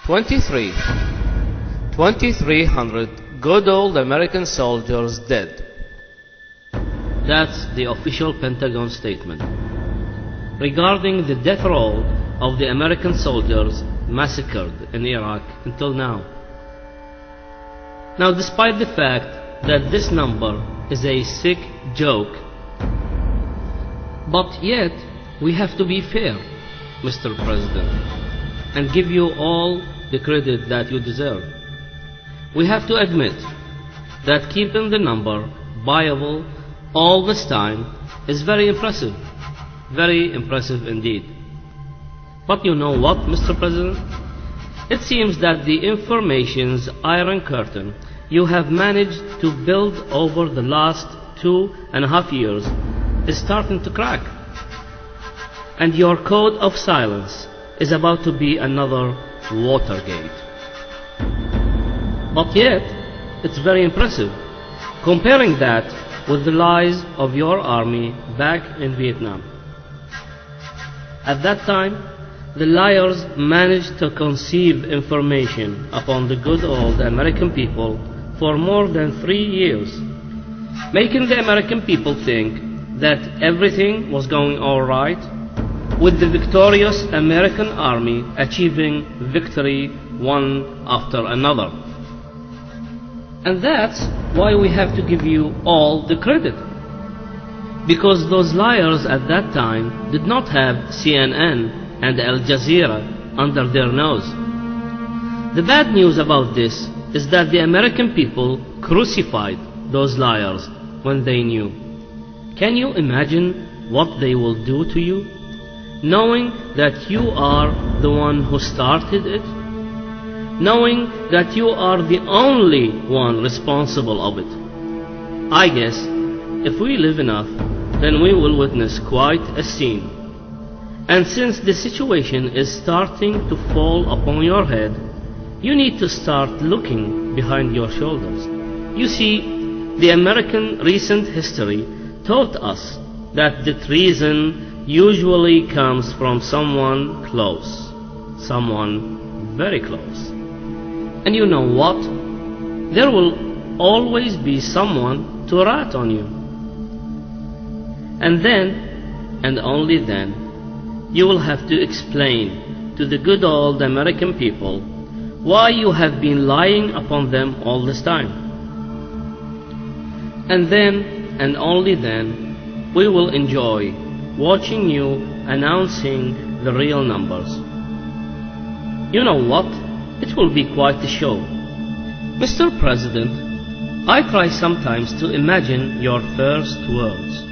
23. 2,300 good old American soldiers dead. That's the official Pentagon statement regarding the death roll of the American soldiers massacred in Iraq until now. Now, despite the fact that this number is a sick joke, but yet we have to be fair, Mr. President, and give you all the credit that you deserve. We have to admit that keeping the number viable all this time is very impressive indeed. But you know what, Mr. President? It seems that the information's iron curtain you have managed to build over the last 2.5 years is starting to crack. And your code of silence is about to be another Watergate. But yet, it's very impressive, comparing that with the lies of your army back in Vietnam. At that time, the liars managed to conceive information upon the good old American people for more than 3 years, making the American people think that everything was going all right, with the victorious American army achieving victory one after another. And that's why we have to give you all the credit, because those liars at that time did not have CNN and Al Jazeera under their nose. The bad news about this is that the American people crucified those liars when they knew. Can you imagine what they will do to you, knowing that you are the one who started it, knowing that you are the only one responsible of it? I guess if we live enough, then we will witness quite a scene. And since the situation is starting to fall upon your head, you need to start looking behind your shoulders. You see, the American recent history taught us that the treason usually comes from someone close, someone very close. And you know what? There will always be someone to rat on you. And then, and only then, you will have to explain to the good old American people why you have been lying upon them all this time. And then, and only then, we will enjoy watching you announcing the real numbers. You know what? It will be quite a show. Mr. President, I try sometimes to imagine your first words.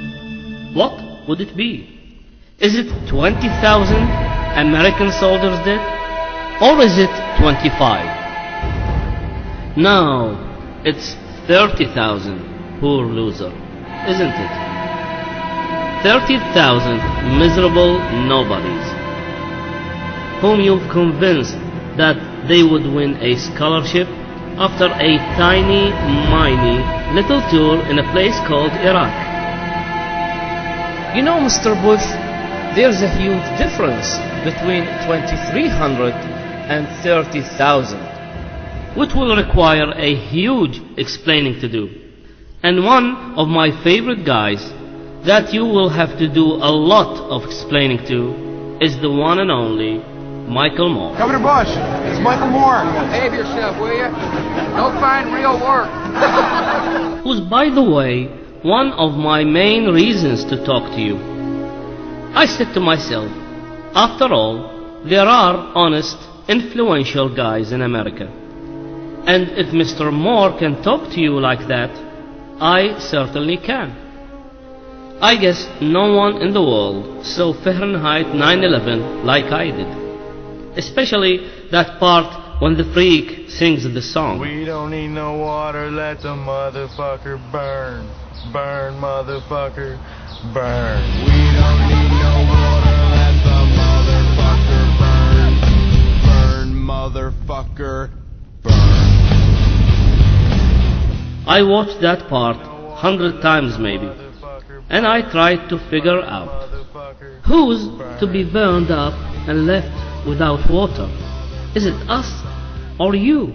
What would it be? Is it 20,000 American soldiers dead? Or is it 25? No, it's 30,000, poor loser, isn't it? 30,000 miserable nobodies, whom you've convinced that they would win a scholarship after a tiny, miny little tour in a place called Iraq. You know, Mr. Bush, there's a huge difference between 2,300 and 30,000. Which will require a huge explaining to do. And one of my favorite guys that you will have to do a lot of explaining to is the one and only Michael Moore. Governor Bush, it's Michael Moore. Behave yourself, will you? Don't find real work. Who's, by the way, one of my main reasons to talk to you. I said to myself, after all, there are honest, influential guys in America. And if Mr. Moore can talk to you like that, I certainly can. I guess no one in the world saw Fahrenheit 9/11 like I did. Especially that part when the freak sings the song. We don't need no water, let the motherfucker burn. Burn, motherfucker, burn. We don't need no water, let the motherfucker burn. Burn, motherfucker, burn. I watched that part 100 times maybe, and I tried to figure out who's to be burned up and left without water. Is it us or you?